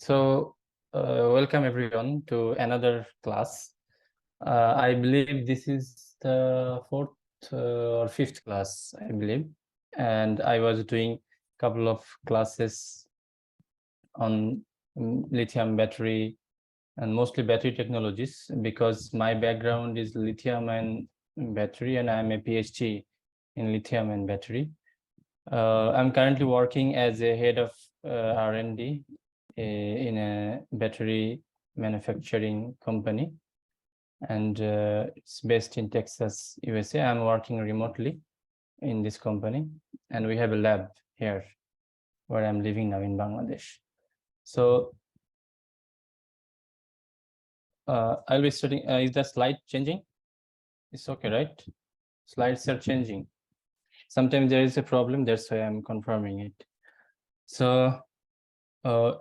So, welcome everyone to another class. I believe this is the fourth or fifth class, I believe. And I was doing a couple of classes on lithium battery and mostly battery technologies because my background is lithium and battery, and I'm a PhD in lithium and battery. I'm currently working as a head of R&D in a battery manufacturing company, and it's based in Texas, USA. I'm working remotely in this company, and we have a lab here where I'm living now in Bangladesh. So I'll be studying. Is the slide changing? It's okay, right? Slides are changing. Sometimes there is a problem, that's why I'm confirming it. So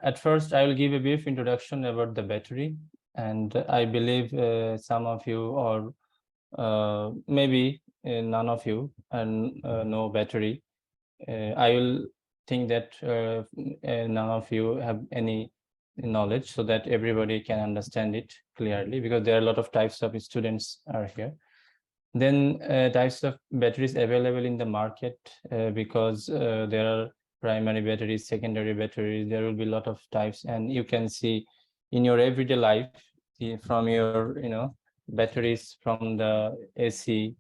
at first, I will give a brief introduction about the battery, and I believe some of you, or maybe none of you, know battery. I will think that none of you have any knowledge, so that everybody can understand it clearly, because there are a lot of types of students are here. Then types of batteries available in the market, because there are primary batteries, secondary batteries, there will be a lot of types, and you can see in your everyday life from your batteries from the AC,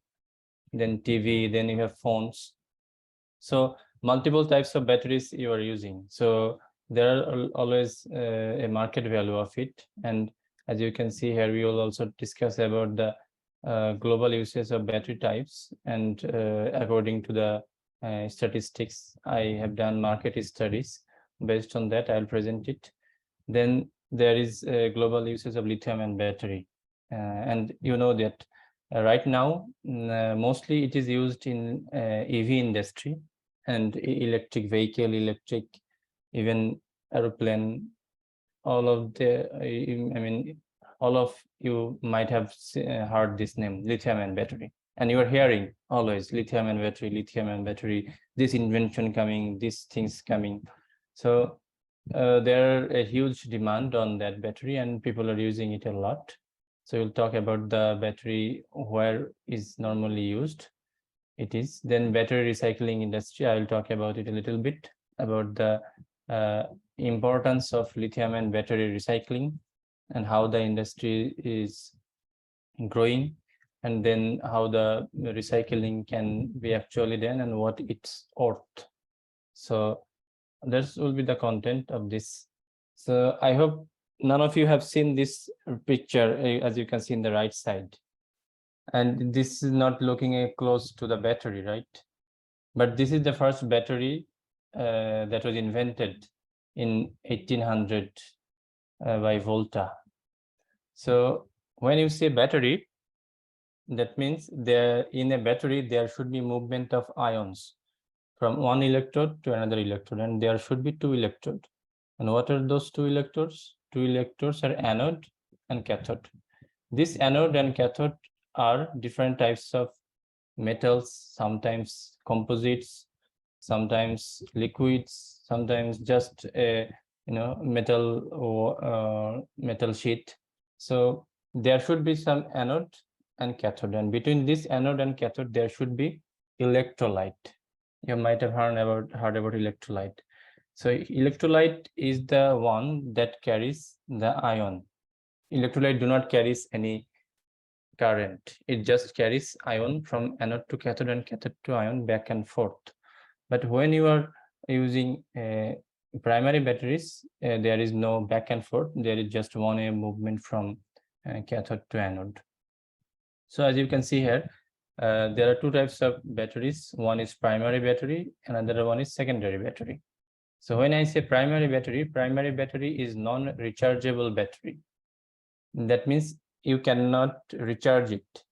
then TV, then you have phones. So multiple types of batteries you are using. So there are always a market value of it. And as you can see here, we will also discuss about the global usage of battery types. And according to the statistics, I have done market studies. Based on that, I'll present it. Then there is global usage of lithium and battery. And you know that right now, mostly it is used in EV industry and electric vehicle, electric, even aeroplane, all of the, I mean, all of you might have heard this name, lithium and battery. And you are hearing always lithium and battery, this invention coming, these things coming. So there are a huge demand on that battery, and people are using it a lot. So we'll talk about the battery, where is normally used. It is then battery recycling industry. I will talk about it a little bit, about the importance of lithium and battery recycling and how the industry is growing, and then how the recycling can be actually done and what it's worth. So this will be the content of this. So I hope none of you have seen this picture, as you can see in the right side. And this is not looking close to the battery, right? But this is the first battery that was invented in 1800 by Volta. So when you say battery, that means there in a battery there should be movement of ions from one electrode to another electrode, and there should be two electrodes. And what are those two electrodes? Two electrodes are anode and cathode. This anode and cathode are different types of metals, sometimes composites, sometimes liquids, sometimes just a metal or metal sheet. So there should be some anode and cathode, and between this anode and cathode there should be electrolyte. You might have heard about electrolyte. So electrolyte is the one that carries the ion. Electrolyte do not carries any current. It just carries ion from anode to cathode and cathode to ion back and forth. But when you are using primary batteries, there is no back and forth. There is just one-way movement from cathode to anode. So as you can see here, there are two types of batteries. One is primary battery, another one is secondary battery. So when I say primary battery is non-rechargeable battery. That means you cannot recharge it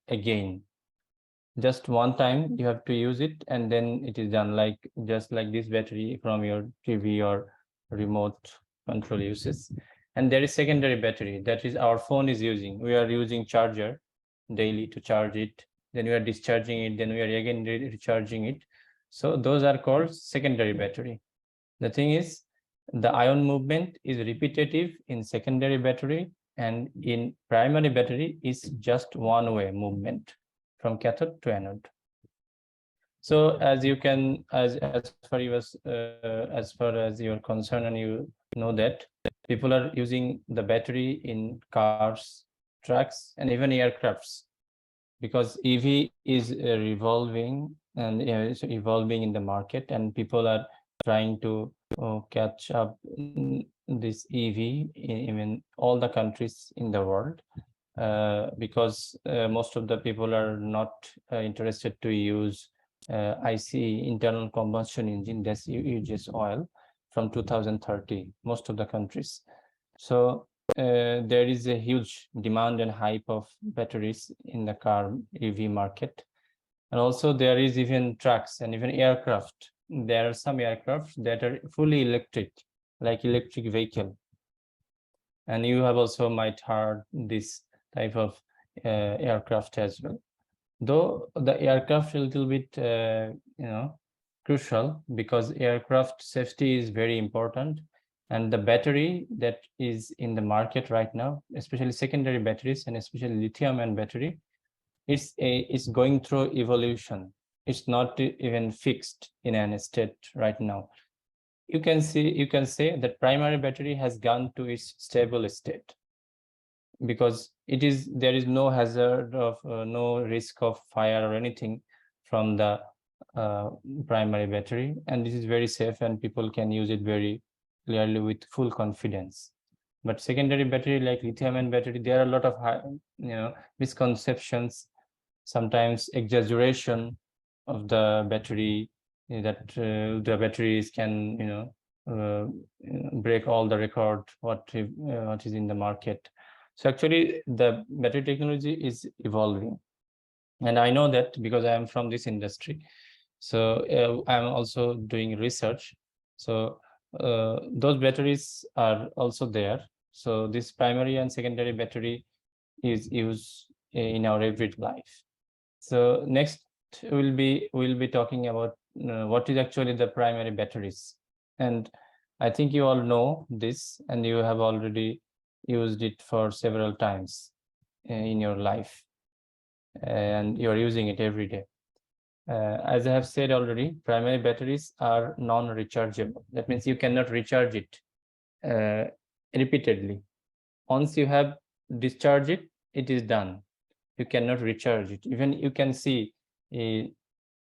again. Just one time you have to use it, and then it is done, like just like this battery from your TV or remote control uses. And there is secondary battery, that is our phone is using. We are using charger daily to charge it, then we are discharging it, then we are again recharging it. So those are called secondary battery. The thing is, The ion movement is repetitive in secondary battery, and in primary battery is just one-way movement from cathode to anode. So as you can, as far as your concern, and you know that people are using the battery in cars, trucks, and even aircrafts, because EV is revolving and it's evolving in the market, and people are trying to catch up this EV in even all the countries in the world, because most of the people are not interested to use IC, internal combustion engine, that's uses oil from 2030, most of the countries. So there is a huge demand and hype of batteries in the car EV market. And also there is even trucks and even aircraft. There are some aircraft that are fully electric, like electric vehicle. And you have also might heard this type of aircraft as well. Though the aircraft a little bit, crucial, because aircraft safety is very important. And the battery that is in the market right now, especially secondary batteries and especially lithium-ion battery, it's going through evolution. It's not even fixed in an state right now. You can say that primary battery has gone to its stable state, because there is no hazard of no risk of fire or anything from the primary battery, and this is very safe and people can use it very clearly with full confidence. But secondary battery like lithium-ion battery, there are a lot of misconceptions, sometimes exaggeration of the battery, that the batteries can break all the record what is in the market. So actually the battery technology is evolving, and I know that because I am from this industry. So I'm also doing research. So those batteries are also there. So this primary and secondary battery is used in our everyday life. So next we'll be talking about what is actually the primary batteries. And I think you all know this, and you have already used it for several times in your life, and you're using it every day. As I have said already, primary batteries are non-rechargeable. That means you cannot recharge it repeatedly. Once you have discharged it, it is done. You cannot recharge it. Even you can see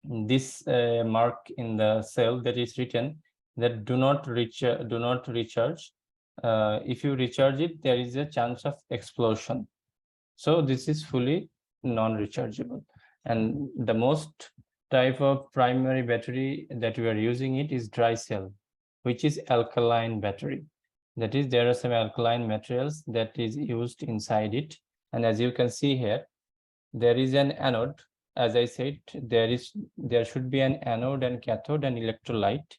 this mark in the cell that is written that do not recharge. If you recharge it, there is a chance of explosion. So this is fully non-rechargeable. And the most type of primary battery that we are using it is dry cell, which is alkaline battery. That is, there are some alkaline materials that is used inside it. And as you can see here, there is an anode. As I said, there should be an anode and cathode and electrolyte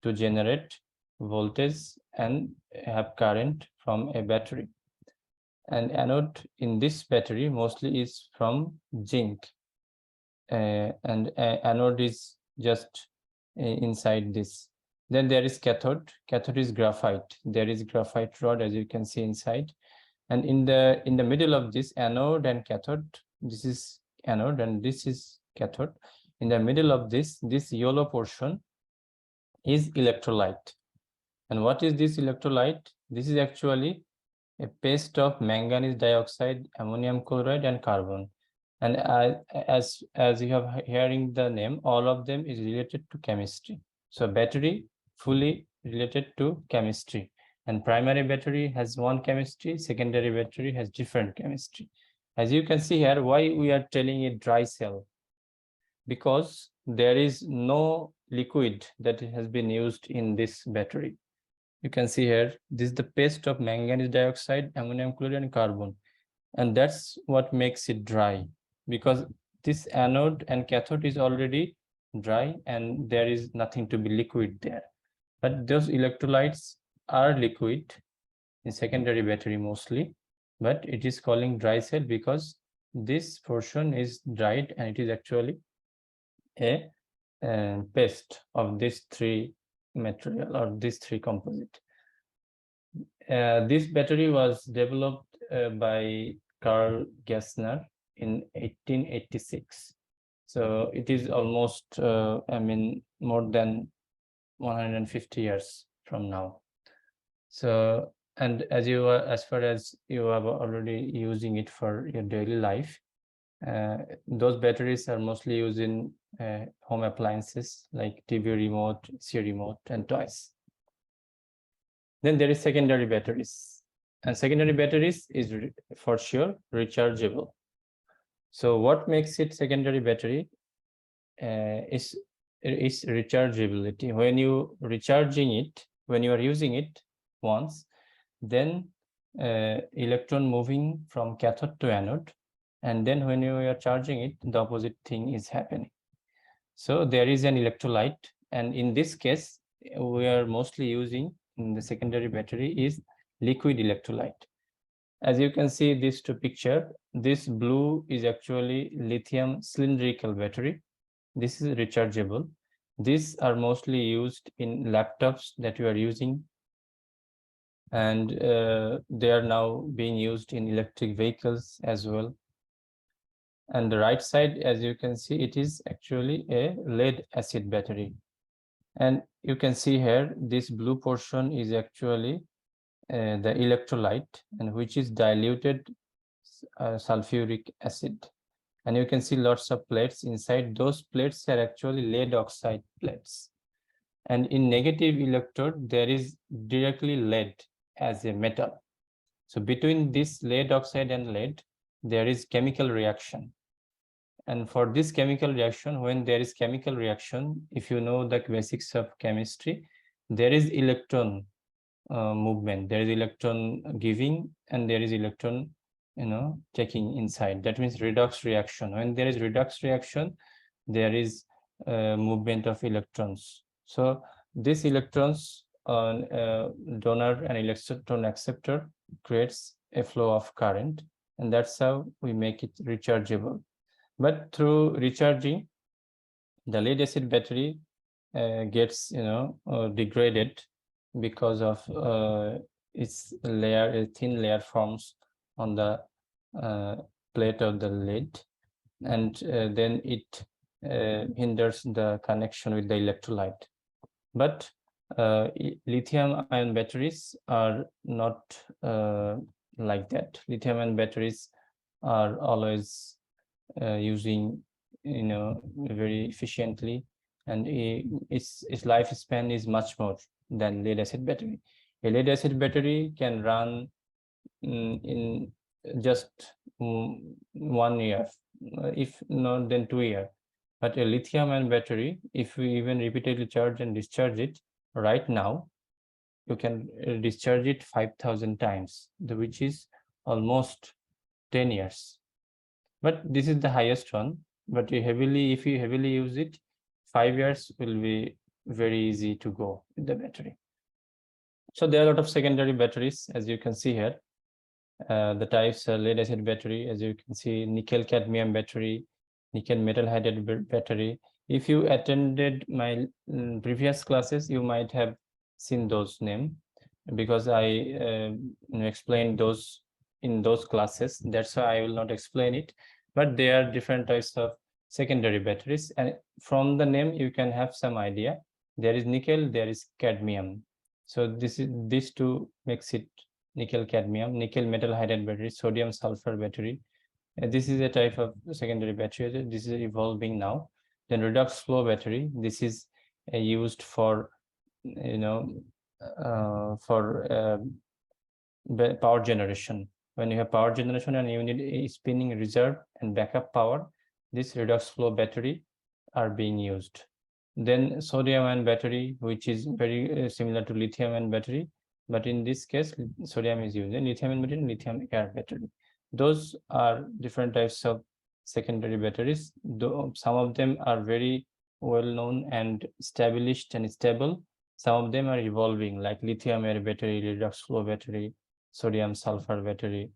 to generate voltage and have current from a battery. And anode in this battery mostly is from zinc, and anode is just inside this. Then there is cathode. Cathode is graphite. There is graphite rod, as you can see inside. And in the middle of this anode and cathode, this is anode and this is cathode. In the middle of this yellow portion is electrolyte. And what is this electrolyte? This is actually a paste of manganese dioxide, ammonium chloride, and carbon. And as you have hearing the name, all of them is related to chemistry. So battery fully related to chemistry. And primary battery has one chemistry, secondary battery has different chemistry. As you can see here, why we are telling it dry cell? Because there is no liquid that has been used in this battery. You can see here, this is the paste of manganese dioxide, ammonium chloride, and carbon. And that's what makes it dry, because this anode and cathode is already dry and there is nothing to be liquid there. But those electrolytes are liquid in secondary battery mostly, but it is calling dry cell because this portion is dried and it is actually a paste of these three material or these three composite. This battery was developed by Carl Gessner in 1886. So it is almost, more than 150 years from now. So, and as far as you are already using it for your daily life, those batteries are mostly used in home appliances like TV remote, AC remote, and toys. Then there is secondary batteries, and secondary batteries is for sure rechargeable. So what makes it secondary battery is rechargeability. When you recharging it, when you are using it once, then electron moving from cathode to anode, and then when you are charging it, the opposite thing is happening. So there is an electrolyte, and in this case, we are mostly using in the secondary battery is liquid electrolyte. As you can see this two picture, this blue is actually lithium cylindrical battery. This is rechargeable. These are mostly used in laptops that you are using, and they are now being used in electric vehicles as well. And the right side, as you can see, it is actually a lead acid battery. And you can see here, this blue portion is actually the electrolyte, and which is diluted sulfuric acid. And you can see lots of plates inside. Those plates are actually lead oxide plates. And in negative electrode, there is directly lead as a metal. So between this lead oxide and lead, there is chemical reaction. And for this chemical reaction, when there is chemical reaction, if you know the basics of chemistry, there is electron movement. There is electron giving and there is electron, taking inside. That means redox reaction. When there is redox reaction, there is movement of electrons. So these electrons, donor and electron acceptor, creates a flow of current, and that's how we make it rechargeable. But through recharging, the lead acid battery gets degraded because of its layer, a thin layer forms on the plate of the lead, and then it hinders the connection with the electrolyte. But lithium ion batteries are not like that. Lithium ion batteries are always using very efficiently, and its lifespan is much more than lead acid battery. A lead acid battery can run in just 1 year, if not then 2 years. But a lithium ion battery, if we even repeatedly charge and discharge it right now, you can discharge it 5,000 times, which is almost 10 years. But this is the highest one. But if you heavily use it, 5 years will be very easy to go with the battery. So there are a lot of secondary batteries, as you can see here. The types are lead acid battery, as you can see, nickel cadmium battery, nickel metal hydride battery. If you attended my previous classes, you might have seen those names, because I explained those in those classes. That's why I will not explain it. But there are different types of secondary batteries, and from the name you can have some idea. There is nickel, there is cadmium. So these two makes it nickel cadmium, nickel metal hydride battery, sodium sulfur battery. This is a type of secondary battery. This is evolving now. Then redox flow battery. This is used for power generation. When you have power generation and you need a spinning reserve and backup power, this redox flow battery are being used. Then sodium ion battery, which is very similar to lithium ion battery, but in this case sodium is used. And lithium ion battery, lithium air battery. Those are different types of secondary batteries. Though some of them are very well known and established and stable. Some of them are evolving, like lithium air battery, redox flow battery, sodium sulfur battery.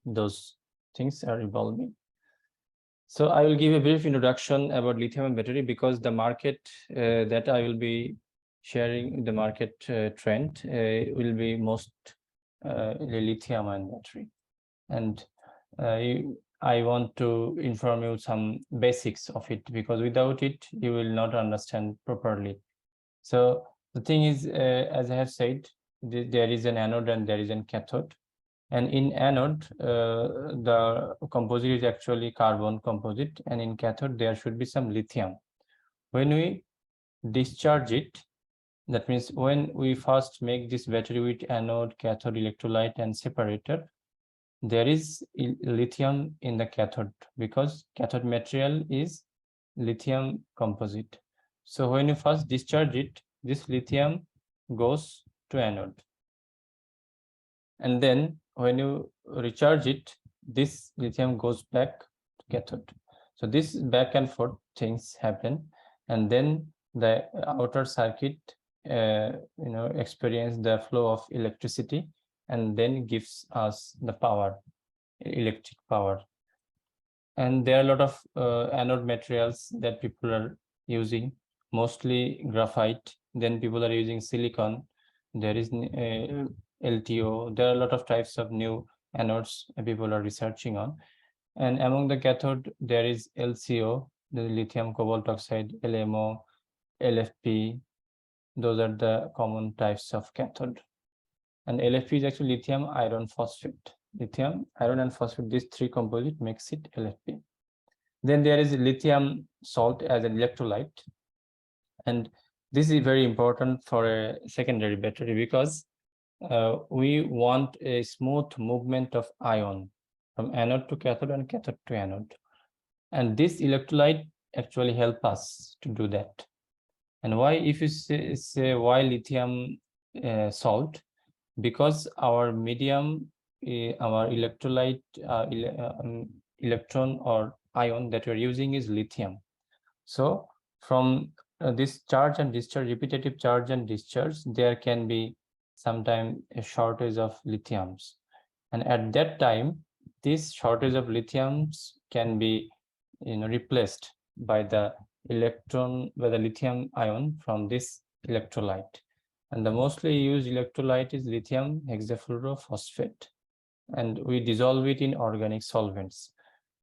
Those things are evolving. So I will give a brief introduction about lithium battery, because the market that I will be sharing the market trend will be most lithium-ion battery. And I want to inform you some basics of it, because without it, you will not understand properly. So the thing is, as I have said, there is an anode and there is a cathode. And in anode, the composite is actually carbon composite, and in cathode, there should be some lithium. When we discharge it, that means when we first make this battery with anode, cathode, electrolyte, and separator, there is lithium in the cathode, because cathode material is lithium composite. So when you first discharge it, this lithium goes to anode. And then when you recharge it, this lithium goes back to cathode. So this back and forth things happen, and then the outer circuit experience the flow of electricity, and then gives us the power, electric power. And there are a lot of anode materials that people are using, mostly graphite. Then people are using silicon. There is LTO. There are a lot of types of new anodes people are researching on. And among the cathode, there is LCO, the lithium cobalt oxide, LMO, LFP. Those are the common types of cathode. And LFP is actually lithium iron phosphate. Lithium, iron, and phosphate, these three composite makes it LFP. Then there is lithium salt as an electrolyte. And this is very important for a secondary battery, because we want a smooth movement of ion from anode to cathode and cathode to anode. And this electrolyte actually help us to do that. And why, if you say why lithium salt? Because our medium, our electrolyte, electron or ion that we're using is lithium. So from this charge and discharge, repetitive charge and discharge, there can be sometimes a shortage of lithiums. And at that time, this shortage of lithiums can be replaced by the electron, by the lithium ion from this electrolyte. And the mostly used electrolyte is lithium hexafluorophosphate, and we dissolve it in organic solvents.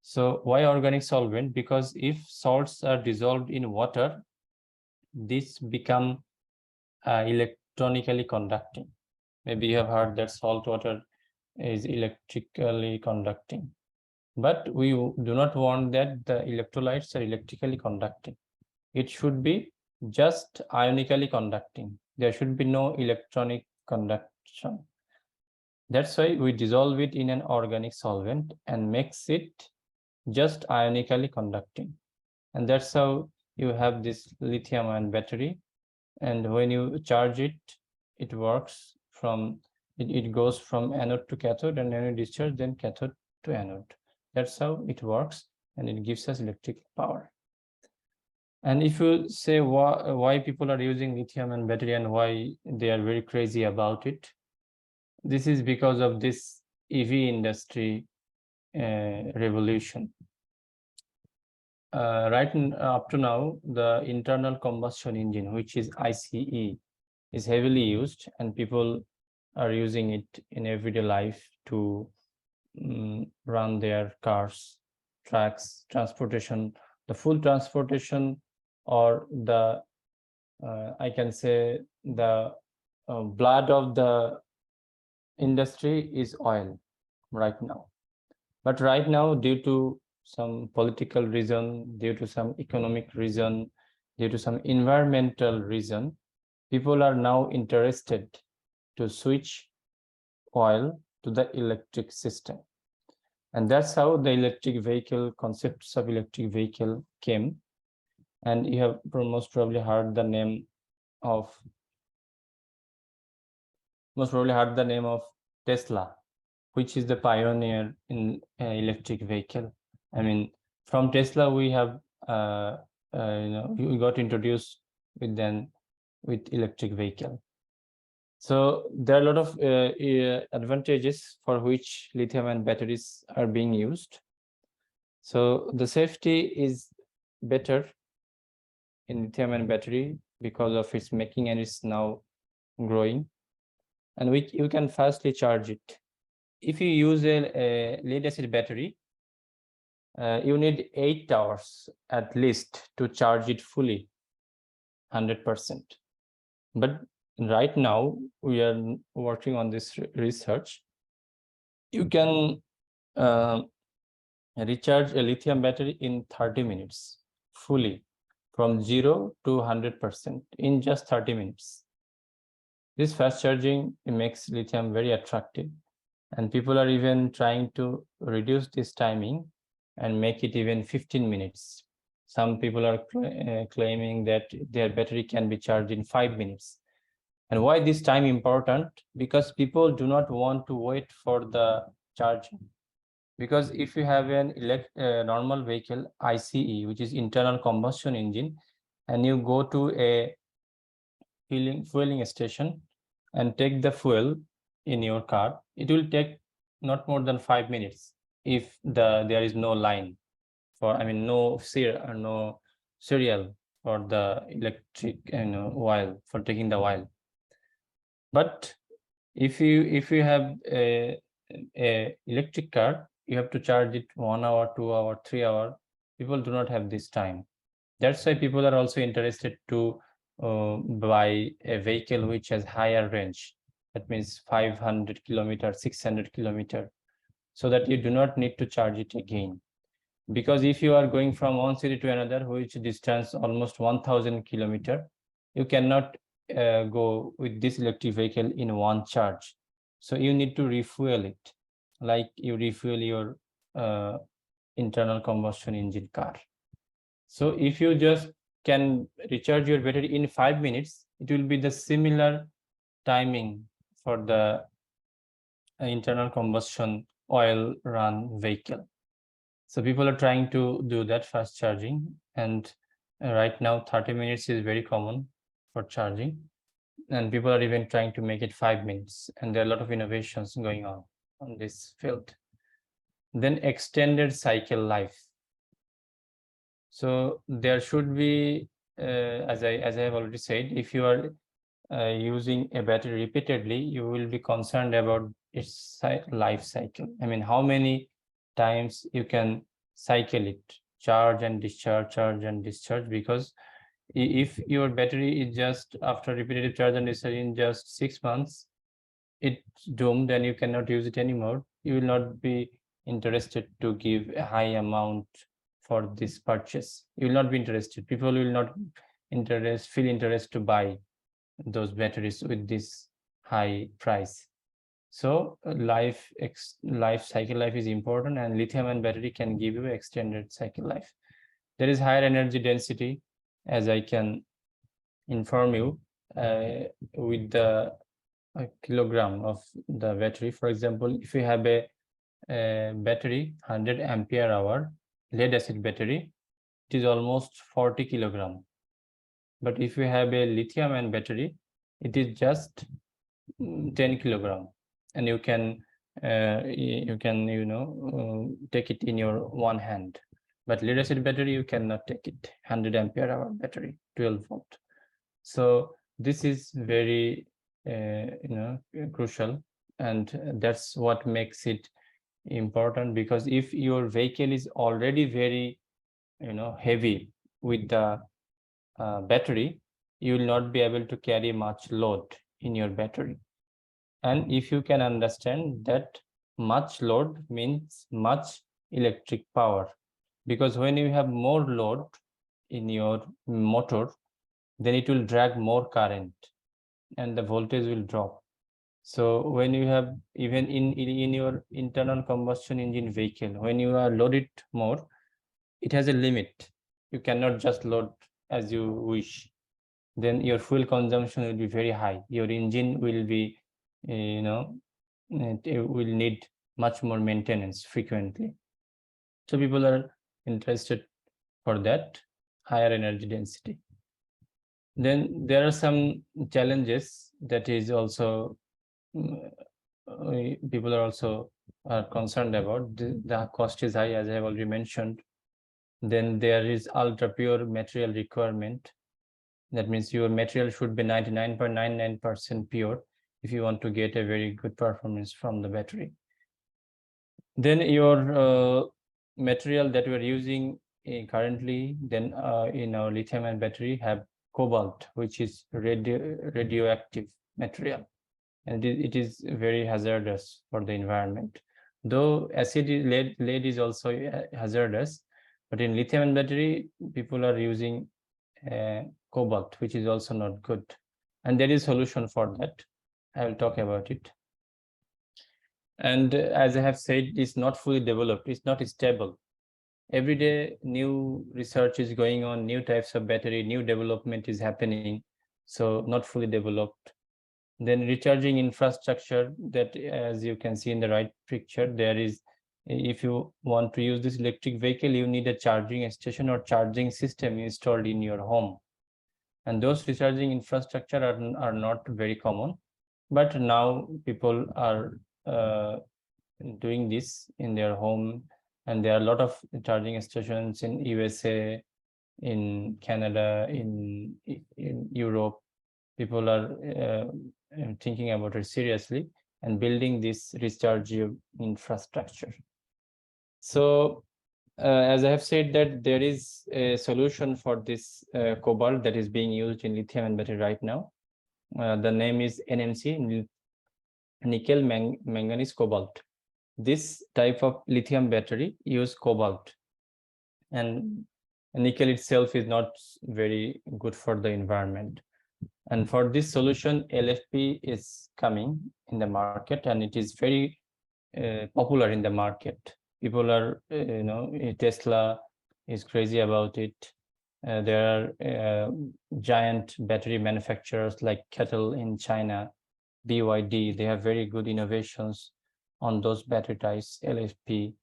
So why organic solvent? Because if salts are dissolved in water, this become electronically conducting. Maybe you have heard that salt water is electrically conducting, but we do not want that the electrolytes are electrically conducting. It should be just ionically conducting. There should be no electronic conduction. That's why we dissolve it in an organic solvent and makes it just ionically conducting. And that's how you have this lithium-ion battery. And when you charge it, it works from, it goes from anode to cathode, and when you discharge, then cathode to anode. That's how it works, and it gives us electric power. And if you say why people are using lithium-ion battery and why they are very crazy about it, this is because of this EV industry revolution. Right up to now, the internal combustion engine, which is ICE, is heavily used, and people are using it in everyday life to run their cars, trucks, transportation, the full transportation, or the I can say the blood of the industry is oil right now. But right now, due to some political reason, due to some economic reason, due to some environmental reason, people are now interested to switch oil to the electric system. And that's how the electric vehicle, concepts of electric vehicle came. And you have most probably heard the name of Tesla, which is the pioneer in electric vehicle. I mean, from Tesla, we have we got introduced with electric vehicle. So there are a lot of advantages for which lithium-ion batteries are being used. So the safety is better in lithium-ion battery because of its making, and it's now growing. And which you can fastly charge it. If you use a lead acid battery, you need 8 hours at least to charge it fully, 100%. But right now we are working on this research. You can recharge a lithium battery in 30 minutes fully, from 0 to 100% in just 30 minutes. This fast charging makes lithium very attractive, and people are even trying to reduce this timing and make it even 15 minutes. Some people are claiming that their battery can be charged in 5 minutes. And why this time important? Because people do not want to wait for the charging. Because if you have an normal vehicle, ICE, which is internal combustion engine, and you go to a fueling station and take the fuel in your car, it will take not more than 5 minutes if there is no line for, no serial for the electric oil, for taking the oil. But if you have a electric car, you have to charge it 1 hour, 2 hour, 3 hour. People do not have this time. That's why people are also interested to buy a vehicle which has higher range. That means 500 kilometer, 600 kilometer, so that you do not need to charge it again. Because if you are going from one city to another, which distance almost 1000 kilometer, you cannot go with this electric vehicle in one charge. So you need to refuel it, like you refuel your internal combustion engine car. So if you just can recharge your battery in 5 minutes, it will be the similar timing for the internal combustion oil run vehicle. So people are trying to do that fast charging, and right now 30 minutes is very common for charging, and people are even trying to make it 5 minutes, and there are a lot of innovations going on this field. Then extended cycle life. So there should be, as I have already said, if you are using a battery repeatedly, you will be concerned about its life cycle. How many times you can cycle it, charge and discharge, because if your battery is just after repetitive charge and discharge in just 6 months, it's doomed and you cannot use it anymore. You will not be interested to give a high amount for this purchase. You will not be interested. People will not feel interest to buy those batteries with this high price. So life cycle life is important, and lithium ion battery can give you extended cycle life. There is higher energy density, as I can inform you, with the kilogram of the battery. For example, if you have a battery 100 ampere hour lead acid battery, it is almost 40 kilogram. But if you have a lithium ion battery, it is just 10 kilogram, and you can take it in your one hand. But lead acid battery, you cannot take it. 100 ampere hour battery, 12 volt. So this is very crucial, and that's what makes it important. Because if your vehicle is already very heavy with the battery, you will not be able to carry much load in your battery. And if you can understand that much load means much electric power, because when you have more load in your motor, then it will drag more current and the voltage will drop. So when you have, even in your internal combustion engine vehicle, when you are loaded more, it has a limit. You cannot just load as you wish. Then your fuel consumption will be very high. Your engine will be, it will need much more maintenance frequently. So people are interested for that higher energy density. Then there are some challenges that is also people are also concerned about. The cost is high, as I have already mentioned. Then there is ultra pure material requirement. That means your material should be 99.99% pure if you want to get a very good performance from the battery. Then your material that we are using currently, then in our lithium-ion battery have cobalt, which is radioactive material, and it is very hazardous for the environment. Though lead is also hazardous, but in lithium-ion battery, people are using cobalt, which is also not good. And there is solution for that. I will talk about it. And as I have said, it's not fully developed, it's not stable. Every day new research is going on, new types of battery, new development is happening, so not fully developed. Then recharging infrastructure, that as you can see in the right picture, there is, if you want to use this electric vehicle, you need a charging station or charging system installed in your home. And those recharging infrastructure are not very common, but now people are doing this in their home, and there are a lot of charging stations in USA, in Canada, in Europe. People are thinking about it seriously and building this recharging infrastructure. So as I have said, that there is a solution for this cobalt that is being used in lithium-ion battery right now. The name is NMC, nickel manganese cobalt. This type of lithium battery use cobalt, and nickel itself is not very good for the environment. And for this solution, LFP is coming in the market, and it is very popular in the market. People are, Tesla is crazy about it. There are giant battery manufacturers like Kettle in China, BYD. They have very good innovations on those battery types, LFP.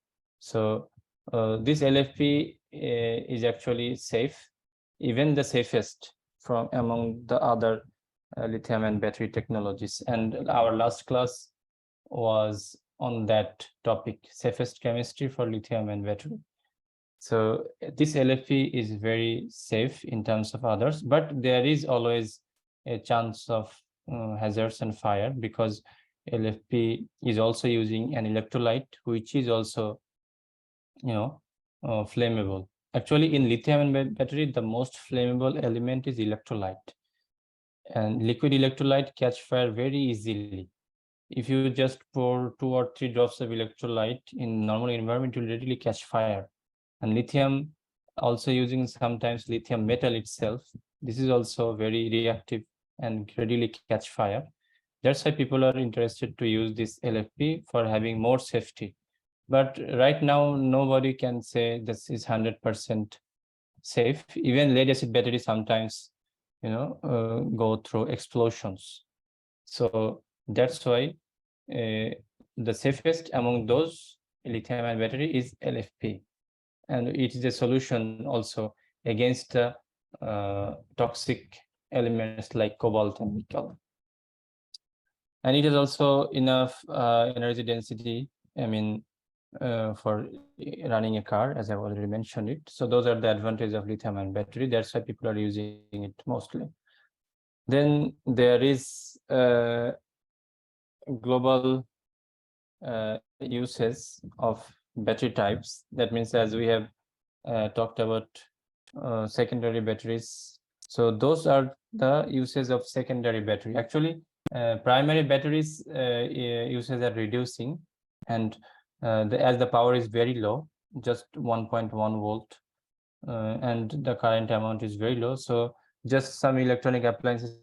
So this LFP is actually safe, even the safest from among the other lithium and battery technologies. And our last class was on that topic, safest chemistry for lithium and battery. So this LFP is very safe in terms of others, but there is always a chance of hazards and fire, because LFP is also using an electrolyte, which is also, flammable. Actually, in lithium battery, the most flammable element is electrolyte, and liquid electrolyte catch fire very easily. If you just pour 2 or 3 drops of electrolyte in normal environment, it will readily catch fire. And lithium, also using sometimes lithium metal itself, this is also very reactive and readily catch fire. That's why people are interested to use this LFP for having more safety. But right now, nobody can say this is 100% safe. Even lead acid battery sometimes, go through explosions. So that's why the safest among those lithium-ion battery is LFP, and it is a solution also against toxic elements like cobalt and nickel. And it is also enough energy density, for running a car, as I've already mentioned it. So those are the advantages of lithium-ion battery. That's why people are using it mostly. Then there is global uses of battery types. That means, as we have talked about secondary batteries, so those are the uses of secondary battery. Actually, primary batteries uses are reducing, and as the power is very low, just 1.1 volt, and the current amount is very low, so just some electronic appliances,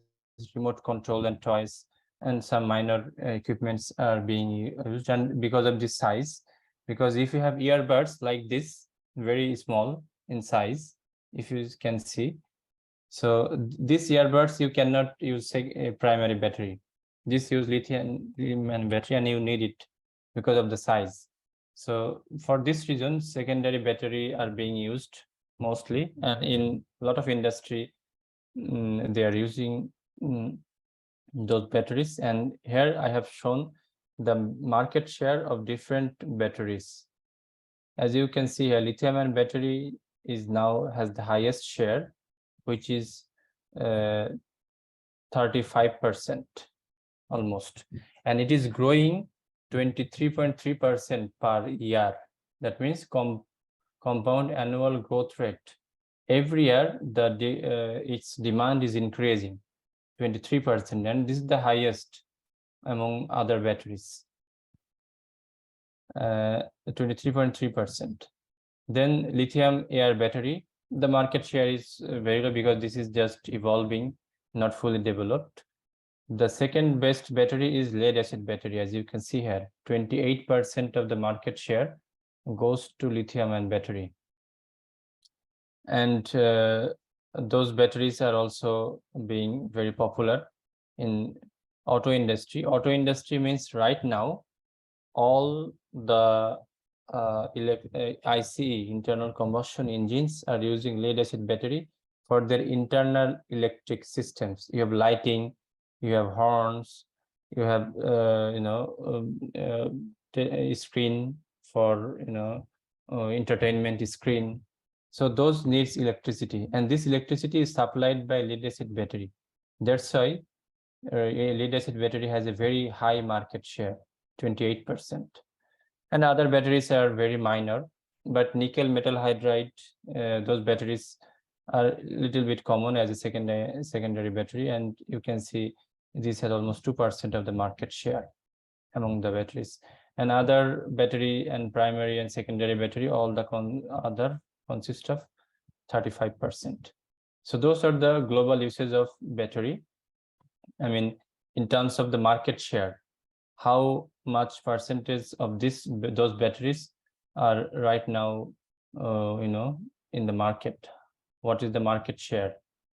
remote control and toys, and some minor equipments are being used. And because of this size, because if you have earbuds like this, very small in size, if you can see, so these earbuds you cannot use a primary battery. This use lithium battery, and you need it because of the size. So for this reason, secondary battery are being used mostly, and in a lot of industry, they are using those batteries. And here I have shown the market share of different batteries. As you can see here, lithium-ion battery is now has the highest share, which is 35% almost, and it is growing 23.3% per year. That means compound annual growth rate. Every year, its demand is increasing 23%, and this is the highest among other batteries. 23.3%. Then lithium air battery, the market share is very low because this is just evolving, not fully developed. The second best battery is lead acid battery. As you can see here, 28% of the market share goes to lithium ion battery. And those batteries are also being very popular in auto industry. Auto industry means right now, all the ICE, internal combustion engines, are using lead acid battery for their internal electric systems. You have lighting, you have horns, you have screen for entertainment screen. So those needs electricity, and this electricity is supplied by lead acid battery. That's why lead acid battery has a very high market share, 28%. And other batteries are very minor, but nickel metal hydride, those batteries are a little bit common as a secondary battery, and you can see this has almost 2% of the market share among the batteries. And other battery and primary and secondary battery, all the other consist of 35%. So those are the global uses of battery. I mean, in terms of the market share, how much percentage of those batteries are right now in the market? What is the market share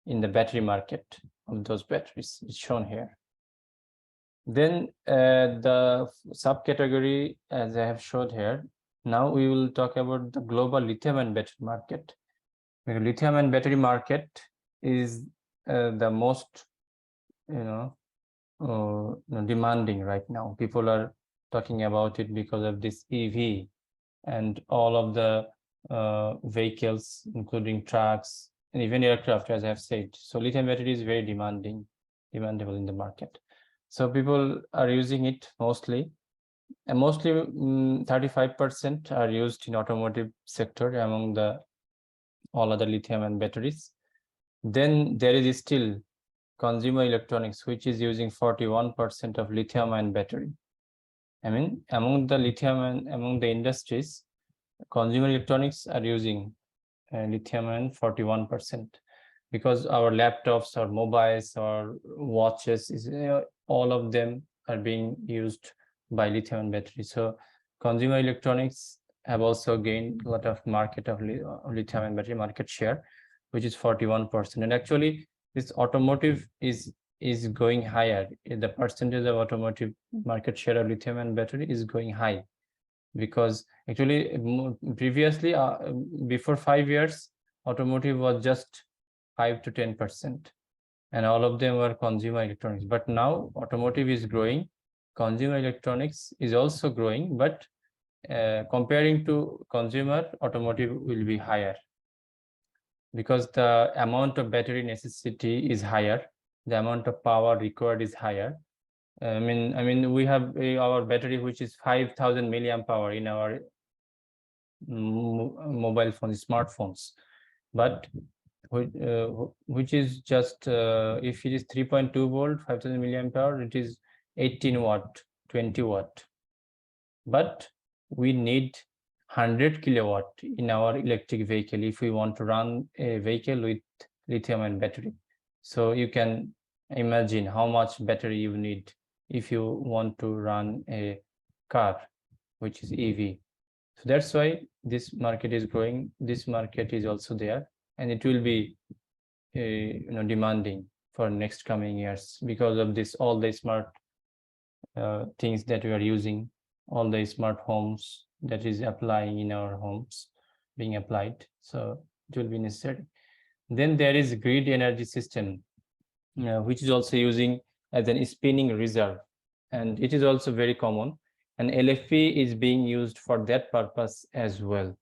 in the battery market of those batteries? It's shown here. Then the subcategory, as I have showed here, now we will talk about the global lithium-ion battery market. The lithium-ion battery market is the most demanding right now. People are talking about it because of this EV and all of the vehicles, including trucks and even aircraft, as I have said. So lithium battery is very demandable in the market. So people are using it mostly, and mostly 35% are used in automotive sector among the all other lithium-ion batteries. Then there is still consumer electronics, which is using 41% of lithium-ion battery. I mean, among the industries, consumer electronics are using lithium-ion 41%, because our laptops or mobiles or watches, all of them are being used by lithium-ion battery. So consumer electronics have also gained a lot of market of lithium-ion battery market share, which is 41%. And actually, this automotive is going higher. The percentage of automotive market share of lithium-ion battery is going high, because actually previously, before 5 years, automotive was just 5 to 10%, and all of them were consumer electronics. But now automotive is growing, consumer electronics is also growing, but comparing to consumer, automotive will be higher, because the amount of battery necessity is higher, the amount of power required is higher. I mean, we have our battery, which is 5,000 milliamp hour in our mobile phones, smartphones, but which is just if it is 3.2 volt, 5,000 milliamp hour, it is 18 watt, 20 watt. But we need 100 kilowatt in our electric vehicle if we want to run a vehicle with lithium-ion battery. So you can imagine how much battery you need if you want to run a car, which is EV. So that's why this market is growing. This market is also there, and it will be demanding for next coming years, because of this, all the smart things that we are using, all the smart homes that is applying in our homes, being applied. So it will be necessary. Then there is grid energy system, which is also using as an spinning reserve, and it is also very common. And LFP is being used for that purpose as well,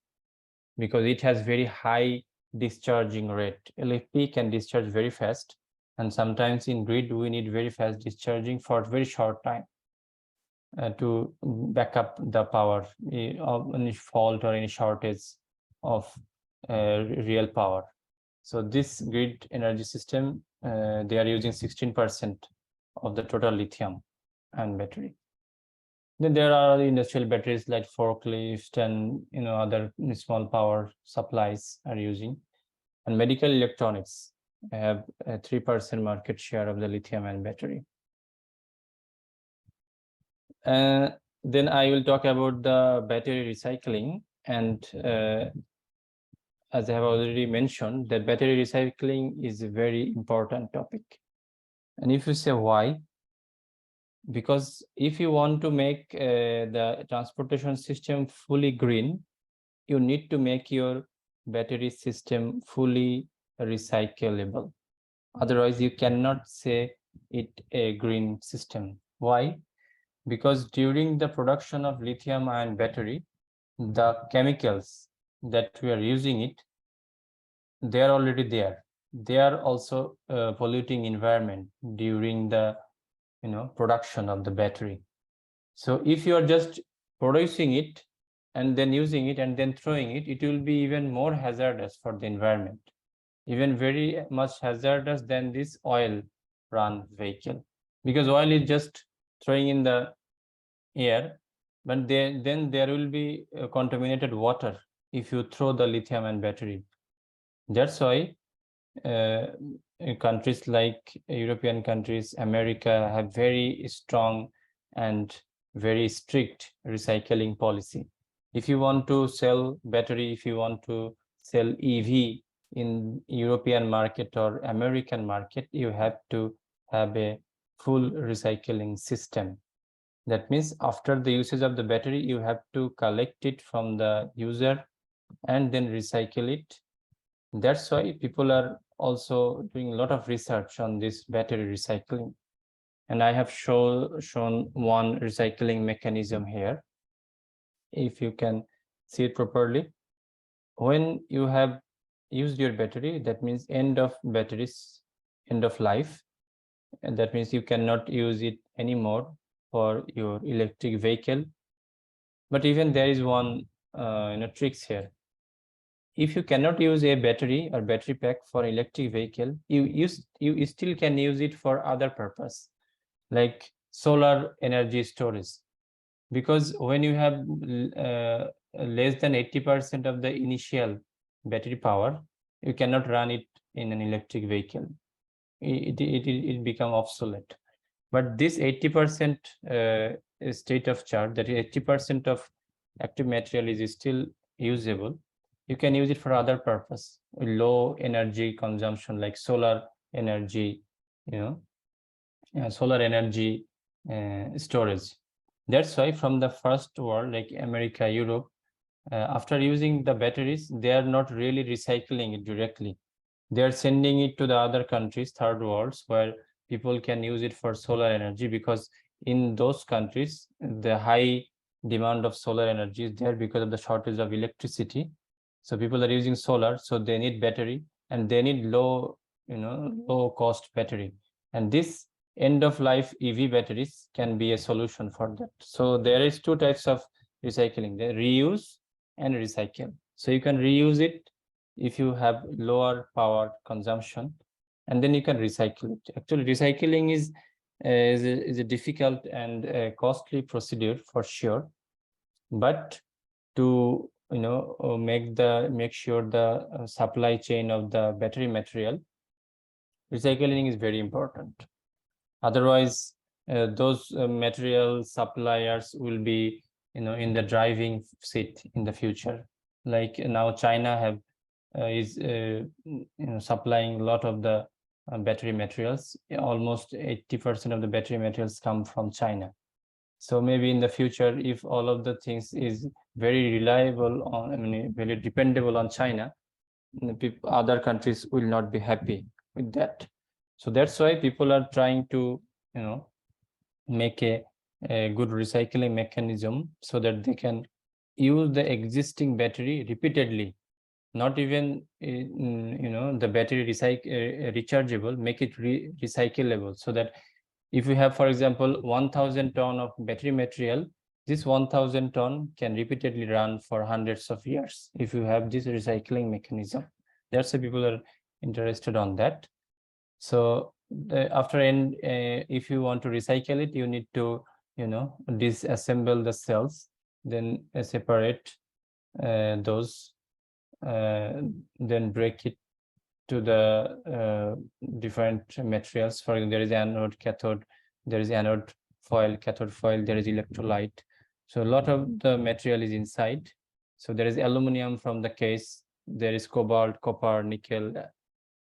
because it has very high discharging rate. LFP can discharge very fast, and sometimes in grid we need very fast discharging for very short time to back up the power of any fault or any shortage of real power. So this grid energy system, they are using 16% of the total lithium and battery. Then there are industrial batteries like forklift and other small power supplies are using, and medical electronics have a 3% market share of the lithium and battery. Then I will talk about the battery recycling, and as I have already mentioned, that battery recycling is a very important topic. And if you say why, because if you want to make the transportation system fully green, you need to make your battery system fully recyclable. Otherwise, you cannot say it a green system. Why? Because during the production of lithium ion battery, the chemicals that we are using it, they are already there. They are also polluting environment during the production of the battery. So if you are just producing it and then using it and then throwing it, it will be even more hazardous for the environment, even very much hazardous than this oil run vehicle, because oil is just throwing in the air, but then there will be contaminated water if you throw the lithium and battery. That's why countries like European countries, America, have very strong and very strict recycling policy. If you want to sell battery, if you want to sell EV in European market or American market, you have to have a full recycling system. That means after the usage of the battery, you have to collect it from the user and then recycle it. That's why people are also doing a lot of research on this battery recycling. And I have shown one recycling mechanism here. If you can see it properly, when you have used your battery, that means end of batteries, end of life. And that means you cannot use it anymore for your electric vehicle. But even there is one tricks here. If you cannot use a battery or battery pack for electric vehicle, you still can use it for other purpose, like solar energy storage. Because when you have less than 80% of the initial battery power, you cannot run it in an electric vehicle. It become obsolete. But this 80% state of charge, that is 80% of active material is still usable. You can use it for other purpose, low energy consumption, like solar energy, solar energy storage. That's why from the first world, like America, Europe, after using the batteries, they are not really recycling it directly. They are sending it to the other countries, third worlds, where people can use it for solar energy, because in those countries, the high demand of solar energy is there because of the shortage of electricity. So people are using solar, so they need battery, and they need low cost battery. And this end of life EV batteries can be a solution for that. So there is two types of recycling: the reuse and recycle. So you can reuse it if you have lower power consumption, and then you can recycle it. Actually, recycling is a difficult and costly procedure for sure, but to make sure the supply chain of the battery material, recycling is very important. Otherwise, those material suppliers will be in the driving seat in the future. Like now China have is supplying a lot of the battery materials. Almost 80% of the battery materials come from China. So maybe in the future, if all of the things is very reliable on, very dependable on China, other countries will not be happy with that. So that's why people are trying to make a good recycling mechanism so that they can use the existing battery repeatedly not even the battery rechargeable, make it recyclable, so that if you have, for example, 1000 ton of battery material, this 1000 ton can repeatedly run for hundreds of years if you have this recycling mechanism. That's why people are interested on that. So if you want to recycle it, you need to disassemble the cells, then separate those, then break it to the different materials. For example, there is anode, cathode, there is anode foil, cathode foil, there is electrolyte. So a lot of the material is inside. So there is aluminum from the case, there is cobalt, copper, nickel,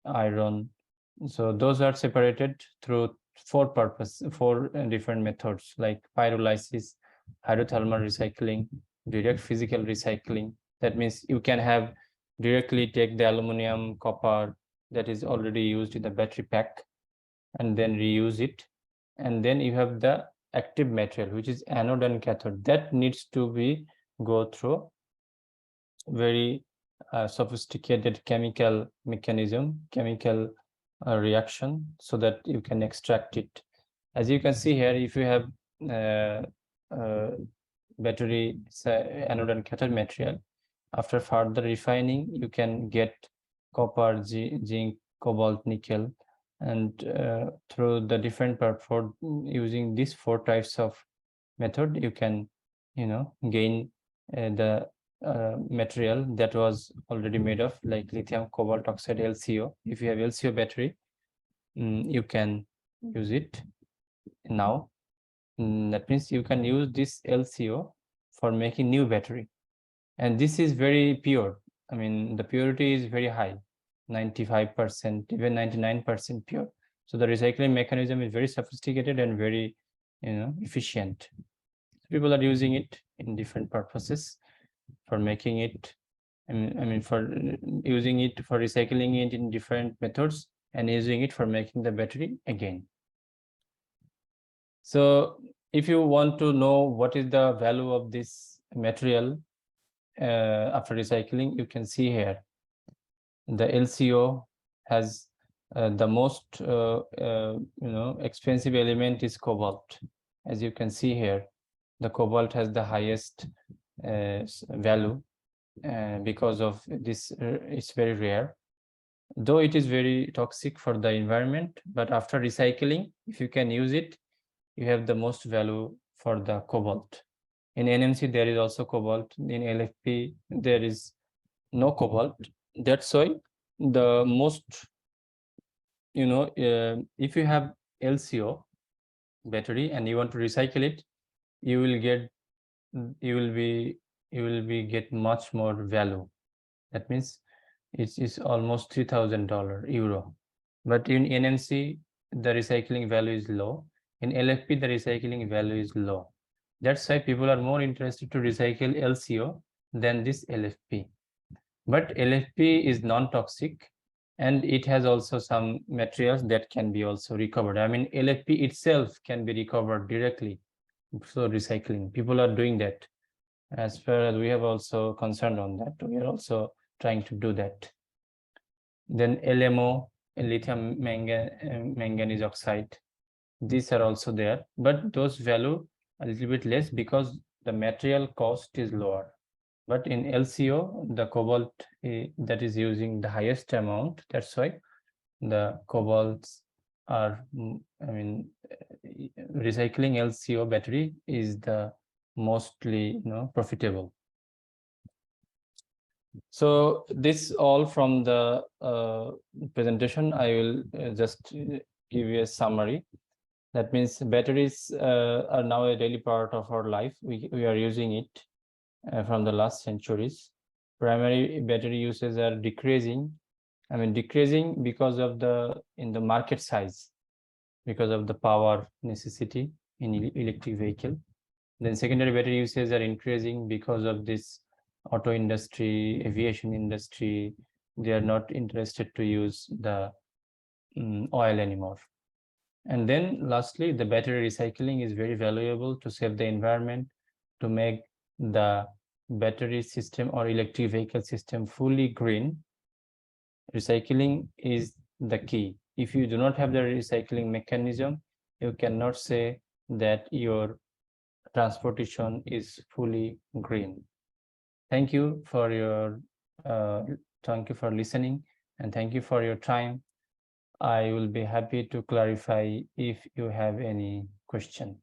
iron. So those are separated through four different methods, like pyrolysis, hydrothermal recycling, direct physical recycling. That means you can have directly take the aluminum, copper that is already used in the battery pack and then reuse it. And then you have the active material, which is anode and cathode, that needs to be go through very sophisticated chemical mechanism, chemical reaction, so that you can extract it. As you can see here, if you have battery anode and cathode material, after further refining, you can get copper, zinc, cobalt, nickel, and through the different using these four types of method, you can gain the material that was already made of, like lithium cobalt oxide, LCO. If you have LCO battery, you can use it now. That means you can use this LCO for making new battery, and this is very pure. I mean, the purity is very high, 95%, even 99% pure. So the recycling mechanism is very sophisticated and very efficient. People are using it in different purposes for making it, for using it for recycling it in different methods and using it for making the battery again. So if you want to know what is the value of this material after recycling, you can see here the LCO has the most expensive element is cobalt. As you can see here, the cobalt has the highest value because of this. It's very rare, though it is very toxic for the environment, but after recycling, if you can use it, you have the most value for the cobalt. In NMC there is also cobalt, in LFP there is no cobalt. That's why the most if you have LCO battery and you want to recycle it, you will get much more value. That means it is almost $3,000 but in NMC the recycling value is low. In LFP the recycling value is low. That's why people are more interested to recycle LCO than this LFP. But LFP is non-toxic, and it has also some materials that can be also recovered. I mean, LFP itself can be recovered directly. So recycling, people are doing that. As far as we have also concerned on that, we are also trying to do that. Then LMO, lithium manganese oxide, these are also there, but those value a little bit less because the material cost is lower. But in LCO, the cobalt that is using the highest amount. That's why the cobalts are, recycling LCO battery is the mostly profitable. So this all from the presentation. I will just give you a summary. That means batteries are now a daily part of our life. We are using it from the last centuries. Primary battery uses are decreasing. Decreasing because of the market size, because of the power necessity in electric vehicle. Then secondary battery uses are increasing because of this auto industry, aviation industry. They are not interested to use the oil anymore. And then lastly, the battery recycling is very valuable to save the environment, to make the battery system or electric vehicle system fully green, recycling is the key. If you do not have the recycling mechanism, you cannot say that your transportation is fully green. Thank you for your thank you for listening, and thank you for your time. I will be happy to clarify if you have any question.